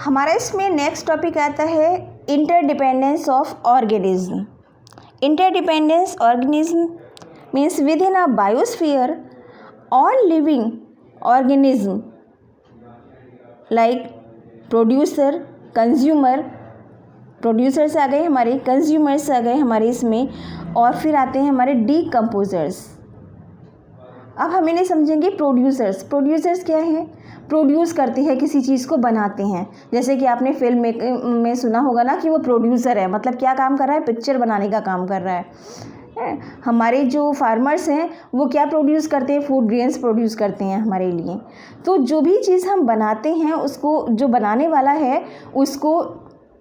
हमारा इसमें next topic आता है interdependence of organism. Interdependence organism means within a biosphere all living organism like producer consumer, producers आ गए हमारे, कंज्यूमर्स आ गए हमारे इसमें, और फिर आते हैं हमारे डीकम्पोजर्स। अब हम इन्हें समझेंगे प्रोड्यूसर्स। प्रोड्यूसर्स क्या हैं? प्रोड्यूस करते हैं, किसी चीज़ को बनाते हैं। जैसे कि आपने फिल्म में सुना होगा ना कि वो प्रोड्यूसर है, मतलब क्या काम कर रहा है? पिक्चर बनाने का काम कर रहा है। हमारे जो फार्मर्स हैं वो क्या प्रोड्यूस करते हैं? फूड ग्रेन्स प्रोड्यूस करते हैं हमारे लिए। तो जो भी चीज़ हम बनाते हैं उसको, जो बनाने वाला है उसको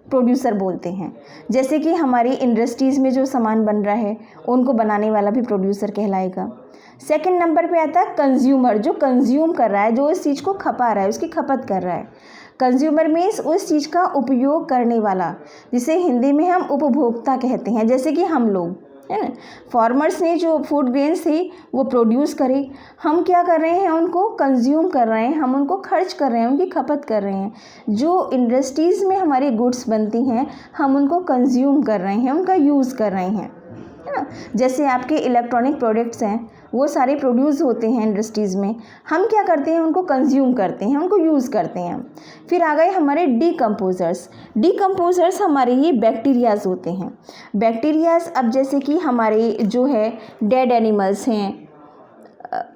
प्रोड्यूसर बोलते हैं। जैसे कि हमारी इंडस्ट्रीज़ में जो सामान बन रहा है उनको बनाने वाला भी प्रोड्यूसर कहलाएगा। सेकंड नंबर पे आता है कंज्यूमर, जो कंज्यूम कर रहा है, जो इस चीज़ को खपा रहा है, उसकी खपत कर रहा है। कंज्यूमर मीन्स उस चीज़ का उपयोग करने वाला, जिसे हिंदी में हम उपभोक्ता कहते हैं। जैसे कि हम लोग है ना, फार्मर्स ने जो फूड ग्रेन्स थी वो प्रोड्यूस करे, हम क्या कर रहे हैं? उनको कंज्यूम कर रहे हैं, हम उनको खर्च कर रहे हैं, उनकी खपत कर रहे हैं। जो इंडस्ट्रीज़ में हमारी गुड्स बनती हैं हम उनको कंज्यूम कर रहे हैं, उनका यूज़ कर रहे हैं, है ना। जैसे आपके इलेक्ट्रॉनिक प्रोडक्ट्स हैं वो सारे प्रोड्यूस होते हैं इंडस्ट्रीज़ में, हम क्या करते हैं? उनको कंज्यूम करते हैं, उनको यूज़ करते हैं। फिर आ गए हमारे डीकम्पोजर्स। डीकम्पोजर्स हमारे ये बैक्टीरियाज होते हैं। बैक्टीरियाज, अब जैसे कि हमारे जो है डेड एनिमल्स हैं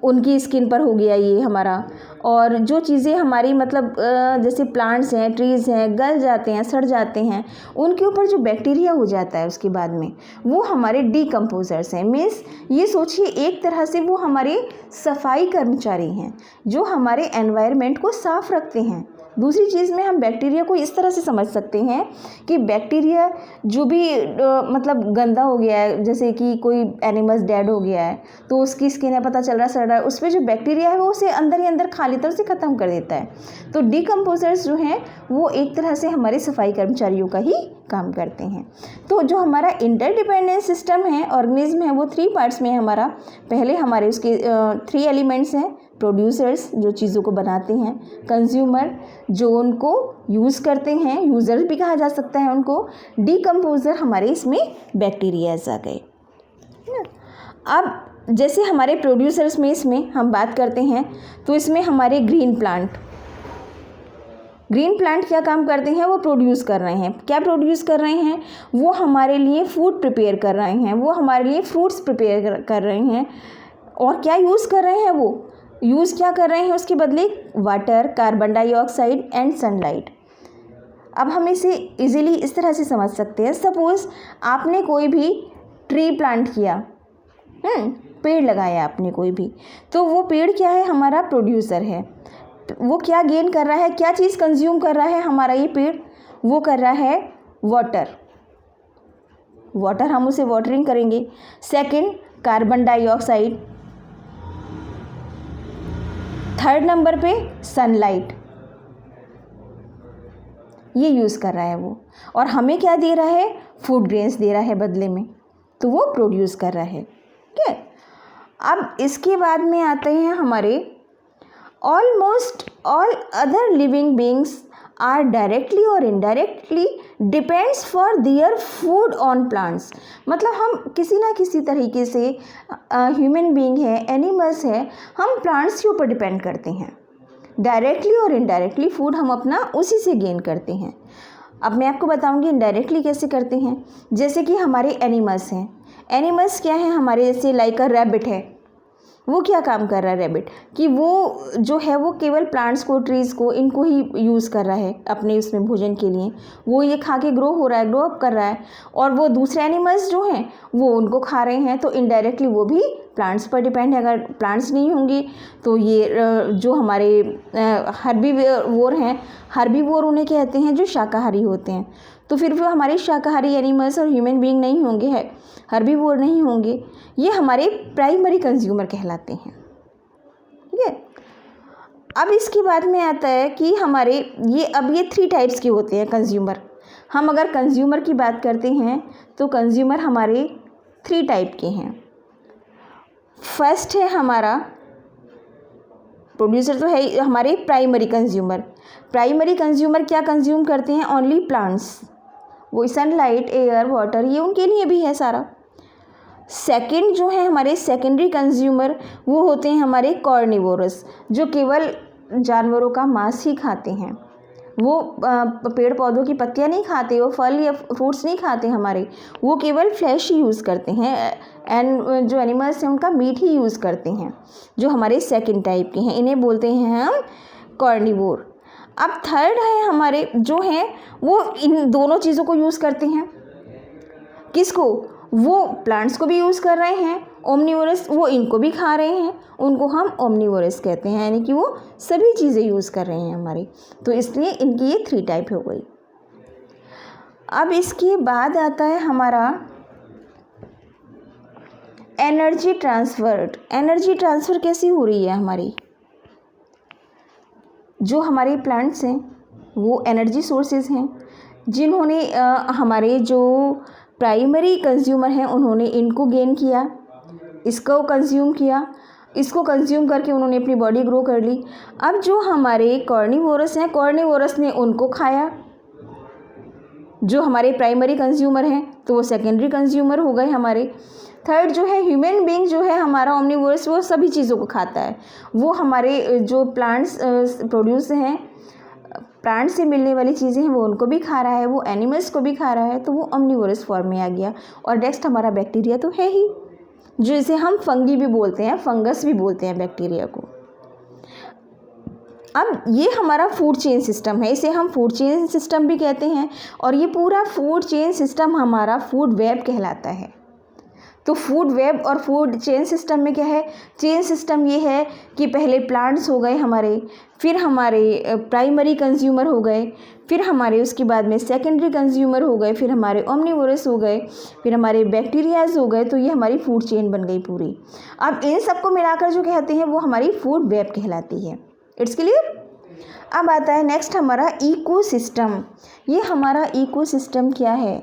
उनकी स्किन पर हो गया ये हमारा, और जो चीज़ें हमारी मतलब जैसे प्लांट्स हैं, ट्रीज़ हैं, गल जाते हैं, सड़ जाते हैं, उनके ऊपर जो बैक्टीरिया हो जाता है उसके बाद में, वो हमारे डीकम्पोजर्स हैं। मीन्स ये सोचिए एक तरह से वो हमारे सफाई कर्मचारी हैं जो हमारे एनवायरनमेंट को साफ़ रखते हैं। दूसरी चीज़ में हम बैक्टीरिया को इस तरह से समझ सकते हैं कि बैक्टीरिया जो भी मतलब गंदा हो गया है, जैसे कि कोई एनिमल्स डेड हो गया है तो उसकी स्किन है, पता चल रहा है सड़ रहा है, उसमें जो बैक्टीरिया है वो उसे अंदर ही अंदर खाली तरह से ख़त्म कर देता है। तो डीकम्पोजर्स जो हैं वो एक तरह से हमारे सफाई कर्मचारियों का ही काम करते हैं। तो जो हमारा इंटरडिपेंडेंट सिस्टम है, ऑर्गेनिज्म है, वो 3 पार्ट्स में है हमारा। पहले हमारे उसके 3 एलिमेंट्स हैं। प्रोड्यूसर्स जो चीज़ों को बनाते हैं, कंज्यूमर जो उनको यूज़ करते हैं, यूज़र्स भी कहा जा सकता है उनको, डीकम्पोजर हमारे इसमें बैक्टीरियाज आ गए। अब जैसे हमारे प्रोड्यूसर्स में इसमें हम बात करते हैं तो इसमें हमारे ग्रीन प्लांट क्या काम करते हैं? वो प्रोड्यूस कर रहे हैं। क्या प्रोड्यूस कर रहे हैं? वो हमारे लिए फूड प्रिपेयर कर रहे हैं, वो हमारे लिए फ्रूट्स प्रिपेयर कर रहे हैं। और क्या यूज़ कर रहे हैं? वो यूज़ क्या कर रहे हैं उसके बदले? Water, carbon dioxide and sunlight. अब हम इसे इजीली इस तरह से समझ सकते हैं। सपोज़ आपने कोई भी ट्री प्लांट किया, पेड़ लगाया आपने कोई भी, तो वो पेड़ क्या है? हमारा प्रोड्यूसर है। वो क्या गेन कर रहा है? क्या चीज़ कंज्यूम कर रहा है हमारा ये पेड़? वो कर रहा है वाटर, हम उसे वाटरिंग करेंगे। Second, carbon dioxide. Third number पे सनलाइट, ये यूज़ कर रहा है वो, और हमें क्या दे रहा है? फूड ग्रेन्स दे रहा है बदले में, तो वो प्रोड्यूस कर रहा है। ठीक है। अब इसके बाद में आते हैं हमारे almost all other living beings are directly और indirectly depends for their food on plants. मतलब हम किसी ना किसी तरीके से ह्यूमन बींग है, एनिमल्स है, हम प्लांट्स के ऊपर डिपेंड करते हैं। डायरेक्टली और इनडायरेक्टली फूड हम अपना उसी से गेन करते हैं। अब मैं आपको बताऊंगी इनडायरेक्टली कैसे करते हैं। जैसे कि हमारे एनिमल्स हैं, एनिमल्स क्या हैं हमारे? जैसे लाइक अ रैबिट है, वो क्या काम कर रहा है रैबिट कि वो जो है वो केवल प्लांट्स को, ट्रीज़ को, इनको ही यूज़ कर रहा है अपने उसमें भोजन के लिए। वो ये खा के ग्रो हो रहा है, ग्रो अप कर रहा है, और वो दूसरे एनिमल्स जो हैं वो उनको खा रहे हैं। तो इनडायरेक्टली वो भी प्लांट्स पर डिपेंड है। अगर प्लांट्स नहीं होंगी तो ये जो हमारे हर्बीवोर हैं, हर्बीवोर उन्हें कहते हैं जो शाकाहारी होते हैं। तो फिर वो हमारे शाकाहारी एनिमल्स और ह्यूमन बीइंग नहीं होंगे, है हर्बीवोर नहीं होंगे, ये हमारे प्राइमरी कंज्यूमर कहलाते हैं। ठीक है। अब इसके बाद में आता है कि हमारे ये 3 टाइप्स के होते हैं कंज्यूमर। हम अगर कंज्यूमर की बात करते हैं तो कंज्यूमर हमारे 3 टाइप के हैं। फर्स्ट है हमारा प्रोड्यूसर तो है हमारे प्राइमरी कंज्यूमर। प्राइमरी कंज्यूमर क्या कंज्यूम करते हैं? ओनली प्लांट्स, वो सनलाइट, एयर, वाटर, ये उनके लिए भी है सारा। सेकंड जो है हमारे सेकेंडरी कंज्यूमर, वो होते हैं हमारे कार्निवोरस, जो केवल जानवरों का मांस ही खाते हैं। वो पेड़ पौधों की पत्तियां नहीं खाते, वो फल या फ्रूट्स नहीं खाते हमारे, वो केवल फ्लैश ही यूज़ करते हैं एंड जो एनिमल्स हैं उनका मीट ही यूज़ करते हैं, जो हमारे सेकंड टाइप के हैं, इन्हें बोलते हैं हम कार्निवोर। अब थर्ड है हमारे जो हैं वो इन दोनों चीज़ों को यूज़ करते हैं। किसको? वो प्लांट्स को भी यूज़ कर रहे हैं, ओमनीवोरस, वो इनको भी खा रहे हैं, उनको हम ओमनीवोरस कहते हैं, यानी कि वो सभी चीज़ें यूज़ कर रहे हैं हमारी। तो इसलिए इनकी ये 3 टाइप हो गई। अब इसके बाद आता है हमारा एनर्जी ट्रांसफर। एनर्जी ट्रांसफ़र कैसी हो रही है हमारी? जो हमारे प्लांट्स हैं वो एनर्जी सोर्सेज हैं, जिन्होंने हमारे जो प्राइमरी कंज्यूमर हैं उन्होंने इनको गेन किया, इसको कंज्यूम किया, इसको कंज्यूम करके उन्होंने अपनी बॉडी ग्रो कर ली। अब जो हमारे कार्निवोरस हैं, कार्निवोरस ने उनको खाया, जो हमारे प्राइमरी कंज्यूमर हैं, तो वो सेकेंडरी कंज्यूमर हो गए हमारे। थर्ड जो है ह्यूमन बीइंग जो है हमारा ओमनीवोरस, वो सभी चीज़ों को खाता है, वो हमारे जो प्लांट्स प्रोड्यूस हैं, प्लांट से मिलने वाली चीज़ें हैं वो उनको भी खा रहा है, वो एनिमल्स को भी खा रहा है, तो वो ओमनीवोरस फॉर्म में आ गया। और नेक्स्ट हमारा बैक्टीरिया तो है ही, जिसे हम फंगी भी बोलते हैं, फंगस भी बोलते हैं बैक्टीरिया को। अब ये हमारा फूड चेन सिस्टम है, इसे हम फूड चेन सिस्टम भी कहते हैं, और ये पूरा फूड चेन सिस्टम हमारा फूड वेब कहलाता है। तो फूड वेब और फूड चेन सिस्टम में क्या है? चेन सिस्टम ये है कि पहले प्लांट्स हो गए हमारे, फिर हमारे प्राइमरी कंज्यूमर हो गए, फिर हमारे उसके बाद में सेकेंडरी कंज्यूमर हो गए, फिर हमारे ओमनीवोरस हो गए, फिर हमारे बैक्टीरियाज हो गए, तो ये हमारी फूड चेन बन गई पूरी। अब इन सबको मिलाकर जो कहते हैं वो हमारी फूड वेब कहलाती है। It's clear? अब आता है नेक्स्ट हमारा इकोसिस्टम। ये हमारा इकोसिस्टम क्या है?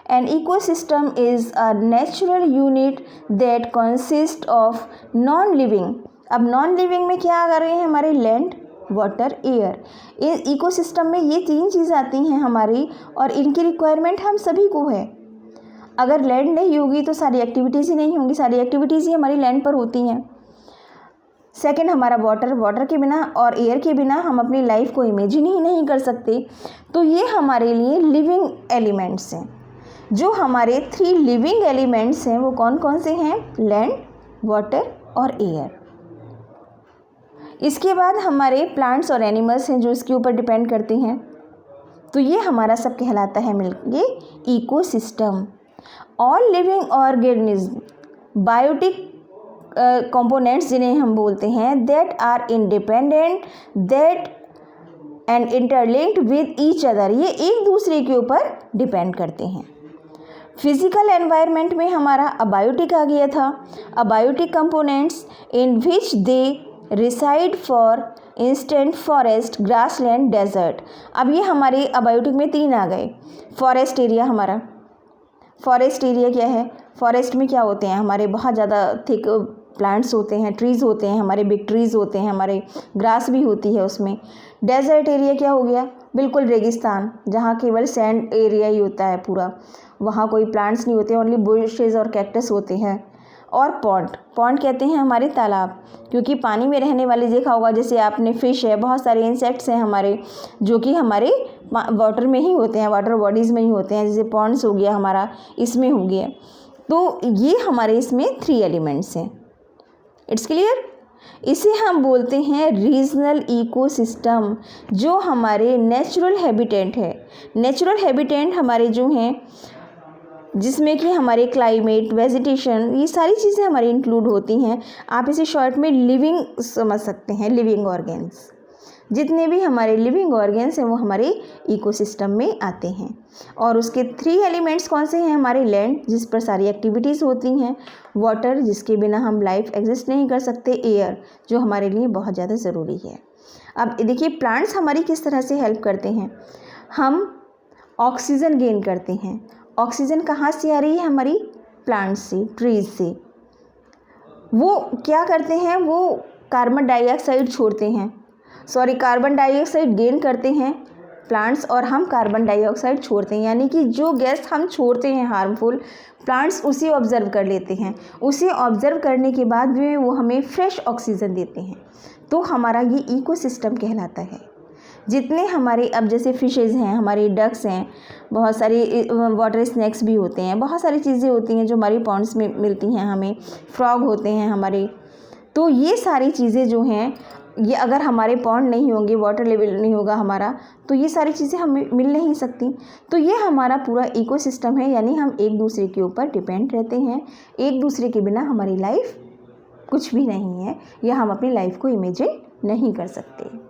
An ecosystem is a natural unit that consists of non-living। अब non-living में क्या आ रहे हैं हमारे? Land, water, air. इस इकोसिस्टम में ये 3 चीज़ आती हैं हमारी, और इनकी रिक्वायरमेंट हम सभी को है। अगर लैंड नहीं होगी तो सारी एक्टिविटीज़ ही नहीं होंगी, सारी एक्टिविटीज़ ही हमारी लैंड पर होती हैं। सेकंड हमारा वाटर, वाटर के बिना और एयर के बिना हम अपनी लाइफ को इमेजिन ही नहीं कर सकते। तो ये हमारे लिए लिविंग एलिमेंट्स हैं। जो हमारे 3 लिविंग एलिमेंट्स हैं वो कौन कौन से हैं? लैंड, वाटर और एयर। इसके बाद हमारे प्लांट्स और एनिमल्स हैं जो इसके ऊपर डिपेंड करते हैं। तो ये हमारा सब कहलाता है मिलके ecosystem. All living organism, biotic components जिन्हें हम बोलते हैं, that are independent that and interlinked with each other, ये एक दूसरे के ऊपर डिपेंड करते हैं। फिजिकल एनवायरनमेंट में हमारा अबायोटिक आ गया था। Abiotic components in which they reside, for instant forest, grassland, desert. अब ये हमारे अबायोटिक में 3 आ गए। फॉरेस्ट एरिया हमारा, फॉरेस्ट एरिया क्या है? फॉरेस्ट में क्या होते हैं हमारे? बहुत ज़्यादा थिक प्लांट्स होते हैं, ट्रीज़ होते हैं हमारे, बिग ट्रीज़ होते हैं हमारे, ग्रास भी होती है उसमें। डेजर्ट एरिया क्या हो गया? बिल्कुल रेगिस्तान, जहाँ केवल सैंड एरिया ही होता है पूरा, वहाँ कोई प्लांट्स नहीं होते, ओनली बुशेस और कैक्टस होते हैं। और पॉन्ड, पॉन्ड कहते हैं हमारे तालाब, क्योंकि पानी में रहने वाले देखा होगा, जैसे आपने फ़िश है, बहुत सारे इंसेक्ट्स हैं हमारे जो कि हमारे वाटर में ही होते हैं, वाटर बॉडीज़ में ही होते हैं, जैसे पॉन्ड्स हो गया हमारा, इसमें हो गया। तो ये हमारे इसमें 3 एलिमेंट्स हैं। It's clear? इसे हम बोलते हैं रीजनल इकोसिस्टम, जो हमारे नेचुरल हैबिटेट है। नेचुरल हैबिटेट हमारे जो हैं, जिसमें कि हमारे क्लाइमेट, वेजिटेशन, ये सारी चीज़ें हमारी इंक्लूड होती हैं। आप इसे शॉर्ट में लिविंग समझ सकते हैं, लिविंग ऑर्गेन्स। जितने भी हमारे लिविंग ऑर्गेन्स हैं वो हमारे इकोसिस्टम में आते हैं। और उसके 3 एलिमेंट्स कौन से हैं हमारे? लैंड, जिस पर सारी एक्टिविटीज़ होती हैं, वाटर, जिसके बिना हम लाइफ एग्जिस्ट नहीं कर सकते, एयर, जो हमारे लिए बहुत ज़्यादा ज़रूरी है। अब देखिए प्लांट्स हमारी किस तरह से हेल्प करते हैं। हम ऑक्सीजन गेन करते हैं। ऑक्सीजन कहाँ से आ रही है? हमारी प्लांट्स से, ट्रीज़ से। वो क्या करते हैं? वो कार्बन डाइऑक्साइड छोड़ते हैं, कार्बन डाइऑक्साइड गेन करते हैं प्लांट्स और हम कार्बन डाइऑक्साइड छोड़ते हैं, यानी कि जो गैस हम छोड़ते हैं हार्मफुल, प्लांट्स उसे ऑब्जर्व कर लेते हैं। उसे ऑब्जर्व करने के बाद में वो हमें फ्रेश ऑक्सीजन देते हैं। तो हमारा ये इकोसिस्टम कहलाता है। जितने हमारे अब जैसे फिशेज़ हैं, हमारे डक्स हैं, बहुत सारे वाटर स्नैक्स भी होते हैं, बहुत सारी चीज़ें होती हैं जो हमारी पॉन्ड्स में मिलती हैं हमें, फ्रॉग होते हैं हमारे। तो ये सारी चीज़ें जो हैं, ये अगर हमारे पॉन्ड नहीं होंगे, वाटर लेवल नहीं होगा हमारा, तो ये सारी चीज़ें हमें मिल नहीं सकती। तो ये हमारा पूरा इकोसिस्टम है, यानी हम एक दूसरे के ऊपर डिपेंड रहते हैं। एक दूसरे के बिना हमारी लाइफ कुछ भी नहीं है, या हम अपनी लाइफ को इमेजिन नहीं कर सकते।